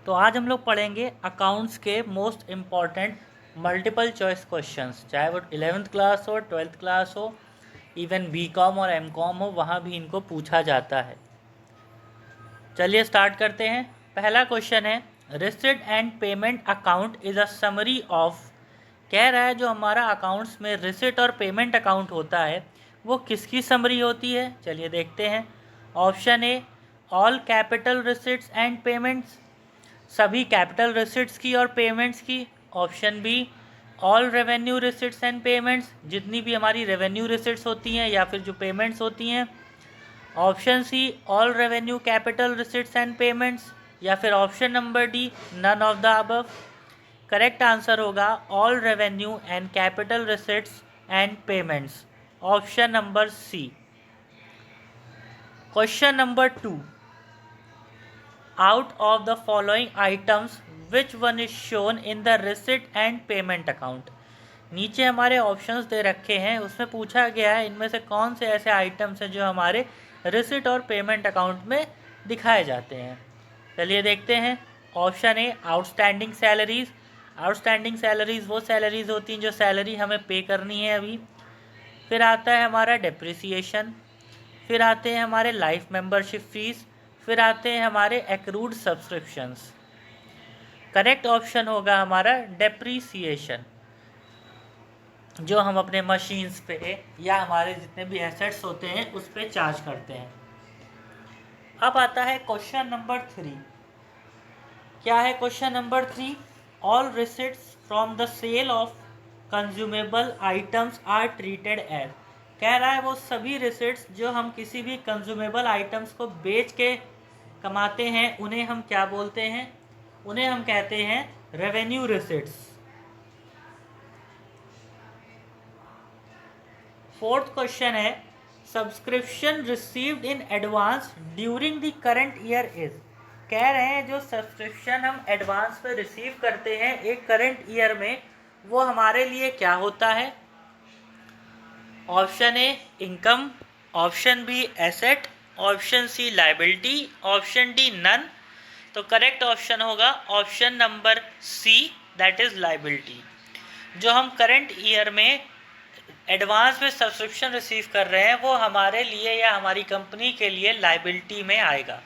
तो आज हम लोग पढ़ेंगे अकाउंट्स के most important multiple choice questions, चाहे वो 11th क्लास हो, 12th क्लास हो, इवन बीकॉम और एमकॉम हो, वहाँ भी इनको पूछा जाता है। चलिए स्टार्ट करते हैं। पहला क्वेश्चन है, receipt and payment account is a summary of. कह रहा है जो हमारा अकाउंट्स में रिसीट और पेमेंट अकाउंट होता है वो किसकी समरी होती है। चलिए देखते हैं। Option A, all capital receipts and payments, सभी कैपिटल रिसिट्स की और पेमेंट्स की। Option B, all revenue receipts and payments, जितनी भी हमारी रेवेन्यू रिसिट्स होती हैं या फिर जो पेमेंट्स होती हैं। Option C, all revenue capital receipts and payments, या फिर option number D, none of the above. Correct answer होगा all revenue and capital receipts and payments, option number C. Question number 2, out of the following items which one is shown in the receipt and payment account। नीचे हमारे options दे रखे हैं, उसमें पूछा गया है इनमें से कौन से ऐसे आइटम्स हैं जो हमारे रिसीट और पेमेंट अकाउंट में दिखाए जाते हैं। चलिए देखते हैं। ऑप्शन ए, आउटस्टैंडिंग सैलरीज। आउटस्टैंडिंग सैलरीज वो सैलरीज होती हैं जो सैलरी हमें पे करनी है अभी। फिर आता है हमारा डेप्रिसिएशन, फिर आते हैं हमारे लाइफ मेंबरशिप फीस, फिर आते हैं हमारे एक्रूड सब्सक्रिप्शंस। करेक्ट ऑप्शन होगा हमारा डेप्रीसिएशन, जो हम अपने मशीन्स पे या हमारे जितने भी एसेट्स होते हैं उस पे चार्ज करते हैं। अब आता है क्वेश्चन नंबर 3। क्या है question number 3? All receipts from the sale of consumable items are treated as. कह रहा है वो सभी रिसिट्स जो हम किसी भी कंज्यूमेबल आइटम्स को बेच के कमाते हैं उन्हें हम क्या बोलते हैं? उन्हें हम कहते हैं रेवेन्यू रिसिट्स। फोर्थ क्वेश्चन है, subscription received in advance during the current year is. कह रहे हैं जो सब्सक्रिप्शन हम एडवांस में रिसीव करते हैं एक करंट ईयर में, वो हमारे लिए क्या होता है? Option A, income, option B, asset, option C, liability, option D, none. तो करेक्ट ऑप्शन होगा option number C, that is liability. जो हम करंट ईयर में एडवांस में सब्सक्रिप्शन रिसीव कर रहे हैं वो हमारे लिए या हमारी कंपनी के लिए लायबिलिटी में आएगा।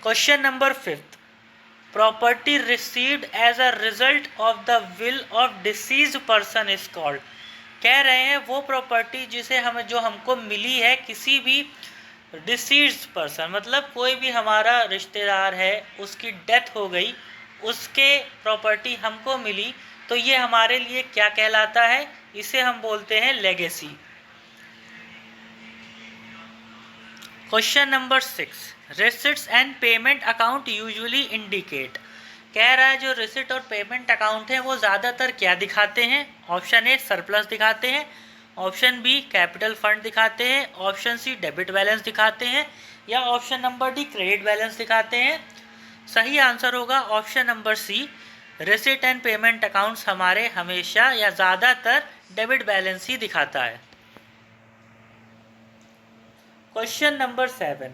Question number 5, property received as a result of the will of deceased person is called. कह रहे हैं वो प्रॉपर्टी जिसे हमें जो हमको मिली है किसी भी डिसीज्ड पर्सन, मतलब कोई भी हमारा रिश्तेदार है उसकी डेथ हो गई, उसके प्रॉपर्टी हमको मिली, तो ये हमारे लिए क्या कहलाता है? इसे हम बोलते हैं legacy. Question number 6, receipts and payment account usually indicate. कह रहा है जो रिसिट और पेमेंट अकाउंट है वो ज़्यादातर क्या दिखाते हैं? ऑप्शन ए, सरप्लस दिखाते हैं, ऑप्शन बी, कैपिटल फंड दिखाते हैं, ऑप्शन सी, डेबिट बैलेंस दिखाते हैं, या option number D, credit balance दिखाते हैं। सही आंसर होगा option number C, receipt and payment accounts हमारे हमेशा या ज़्यादातर डेबिट बैलेंस ही दिखाता है। Question number 7,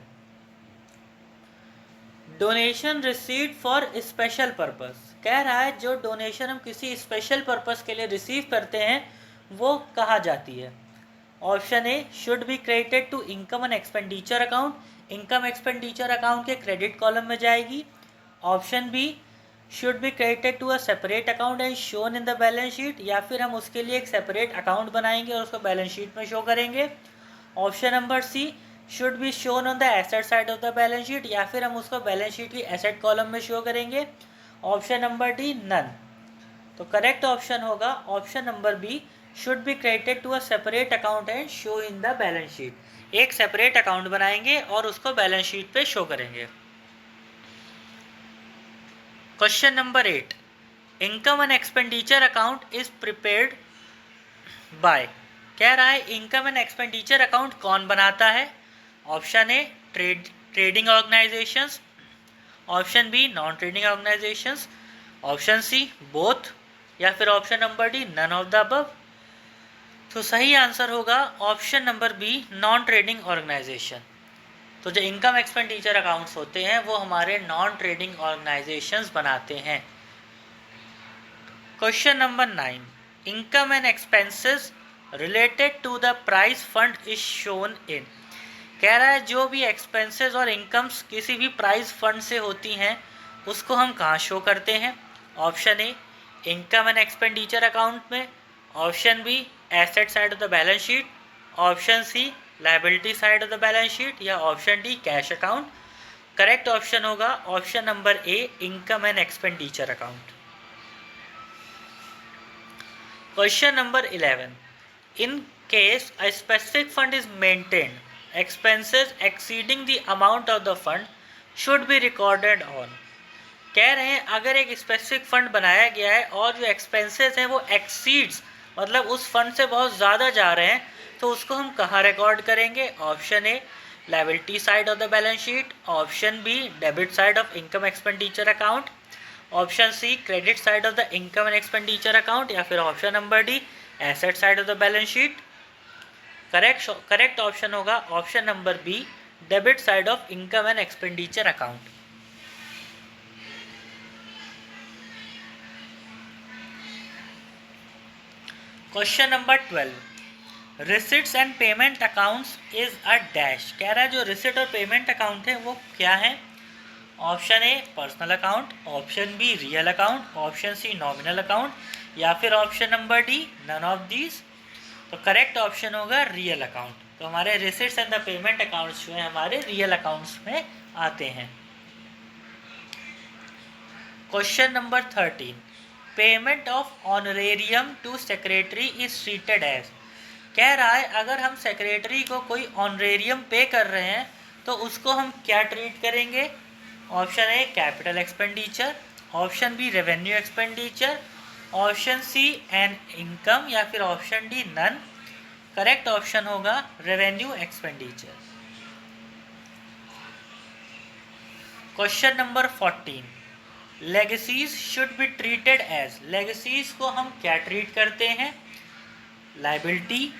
donation received for special purpose. कह रहा है जो डोनेशन हम किसी स्पेशल पर्पस के लिए रिसीव करते हैं वो कहा जाती है। Option A, should be credited to income and expenditure account. Income expenditure account के क्रेडिट कॉलम में जाएगी। Option B, should be credited to a separate account and shown in the balance sheet, या फिर हम उसके लिए एक सेपरेट अकाउंट बनाएंगे और उसको बैलेंस शीट में शो करेंगे। Option number C, should be shown on the asset side of the balance sheet, या फिर हम उसको बैलेंस शीट की एसेट कॉलम में शो करेंगे। Option number D, none. तो करेक्ट ऑप्शन होगा option number B, should be credited to a separate account and show in the balance sheet. एक सेपरेट अकाउंट बनाएंगे और उसको बैलेंस शीट पे शो करेंगे। Question number 8, income and expenditure account is prepared by. कह रहा है इनकम एंड एक्सपेंडिचर अकाउंट कौन बनाता है? Option A, trading organisations, option B, non trading organisations, option C, both, या फिर option number D, none of the above. तो सही आंसर होगा option number B, non trading organisation. तो जो इनकम एक्सपेंडिचर अकाउंट्स होते हैं वो हमारे नॉन ट्रेडिंग ऑर्गेनाइजेशंस बनाते हैं। Question number 9, income and expenses related to the prize fund is shown in. कह रहा है जो भी एक्सपेंसेस और इनकम्स किसी भी प्राइज फंड से होती हैं उसको हम कहाँ शो करते हैं। Option A income and expenditure account में, option B asset side of the balance sheet, option C liability side of the balance sheet, या option D cash account. Correct option होगा option number A income and expenditure account. Question number 11, in case a specific fund is maintained, expenses exceeding the amount of the fund should be recorded on। कह रहे हैं अगर एक specific fund बनाया गया है और जो एक्सपेंसेस हैं वो एक्सीड्स मतलब उस फंड से बहुत ज़्यादा जा रहे हैं तो उसको हम कहाँ रिकॉर्ड करेंगे। Option A liability side of the balance sheet, option B debit side of income expenditure account, option C credit side of the income and expenditure account, या फिर option number D asset side of the balance sheet. Correct option होगा option number B debit side of income and expenditure account. Question number 12, receipts and payment accounts is a dash. कह रहा है जो receipt और payment account है वो क्या है। Option A personal account, option B real account, option C nominal account, या फिर option number D none of these. तो करेक्ट ऑप्शन होगा रियल अकाउंट। तो हमारे receipts and the payment accounts जो है हमारे रियल अकाउंट्स में आते हैं। Question number 13, payment of honorarium to secretary is treated as. कह रहा है अगर हम सेक्रेटरी को कोई ऑनरेरियम पे कर रहे हैं तो उसको हम क्या ट्रीट करेंगे। Option A capital expenditure, option B revenue expenditure, option C an income, या फिर option D none. Correct option होगा revenue expenditure. Question number 14, legacies should be treated as. Legacies को हम क्या ट्रीट करते हैं। लायबिलिटी,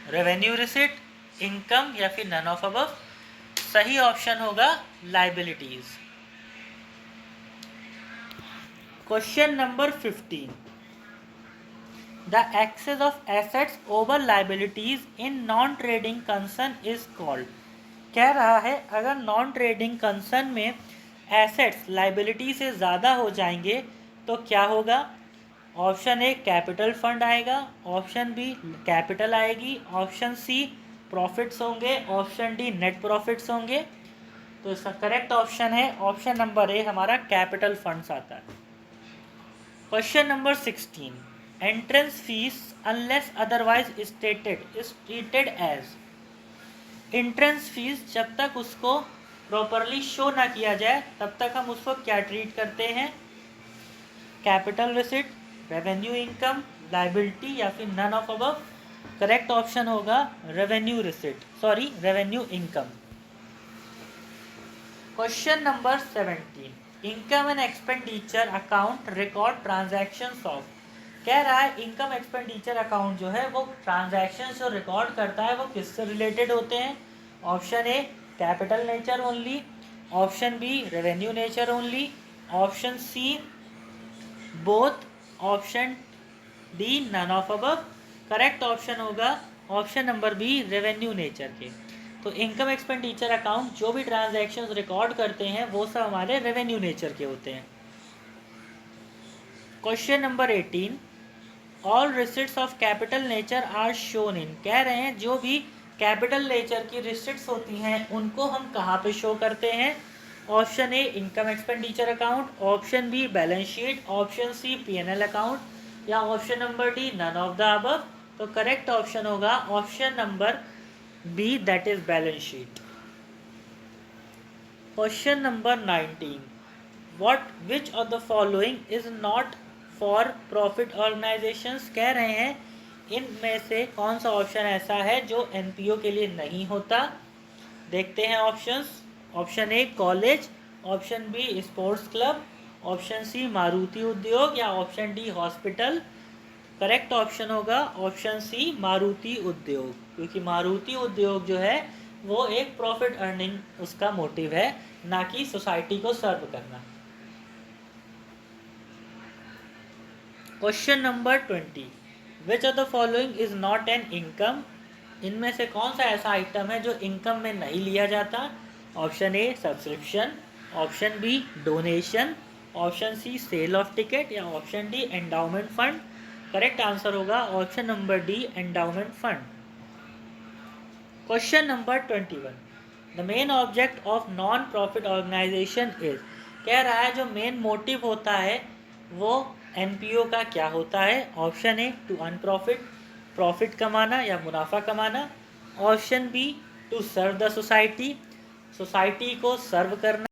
रेवेन्यू रिसिट, इनकम, या फिर नन ऑफ अबव। सही ऑप्शन होगा liabilities. Question number 15, the excess of assets over liabilities in non trading concern is called. कह रहा है अगर नॉन ट्रेडिंग कंसर्न में एसेट्स लायबिलिटी से ज़्यादा हो जाएंगे तो क्या होगा। ऑप्शन ए कैपिटल फंड आएगा, ऑप्शन बी कैपिटल आएगी, ऑप्शन सी प्रॉफिट्स होंगे, ऑप्शन डी नेट प्रॉफिट्स होंगे। तो इसका करेक्ट ऑप्शन है ऑप्शन नंबर ए हमारा कैपिटल फंड्स आता है। Question number 16, entrance fees unless otherwise stated is treated as. Entrance fees जब तक उसको प्रॉपरली शो ना किया जाए तब तक हम उसको क्या ट्रीट करते हैं। Capital receipt, revenue income, liability, या फिर none of above. Correct option होगा revenue receipt, sorry revenue income. Question number 17, income and expenditure account record transactions of. कह रहा है इनकम एक्सपेंडिचर अकाउंट जो है वो ट्रांजैक्शंस जो रिकॉर्ड करता है वो किससे रिलेटेड होते हैं। Option A capital nature only, option B revenue nature only, option C both, option D none of above. Correct option होगा option number B revenue nature के। तो इनकम एक्सपेंडिचर अकाउंट जो भी ट्रांजैक्शंस रिकॉर्ड करते हैं वो सब हमारे रेवेन्यू नेचर के होते हैं। Question number 18, all receipts of capital nature are shown in. कह रहे हैं जो भी कैपिटल नेचर की रिसिट्स होती हैं उनको हम कहाँ पे शो करते हैं। Option A income expenditure account, option B balance sheet, option C P&L account, या option number D none of the above. तो करेक्ट ऑप्शन होगा option number B that is balance sheet. Question number 19, which of the following is not for profit organisations. कह रहे हैं इनमें से कौन सा ऑप्शन ऐसा है जो एनपीओ के लिए नहीं होता। देखते हैं options. Option A college, option B sports club, option C Maruti Udyog, या option D hospital. Correct option होगा ऑप्शन सी मारुति उद्योग, क्योंकि मारुति उद्योग जो है वो एक प्रॉफिट अर्निंग उसका मोटिव है, ना कि सोसाइटी को सर्व करना। Question number 20, which of the following is not an income? इनमें से कौन सा ऐसा आइटम है जो इनकम में नहीं लिया जाता? Option A subscription, option B donation, option C sale of ticket, या option D endowment fund. Correct answer होगा option number D endowment fund. Question number 21, the main object of non profit organisation is? कह रहा है जो main motive होता है वो NPO का क्या होता है? Option A to earn profit, profit कमाना या मुनाफा कमाना, option B to serve the society, society को सर्व करना,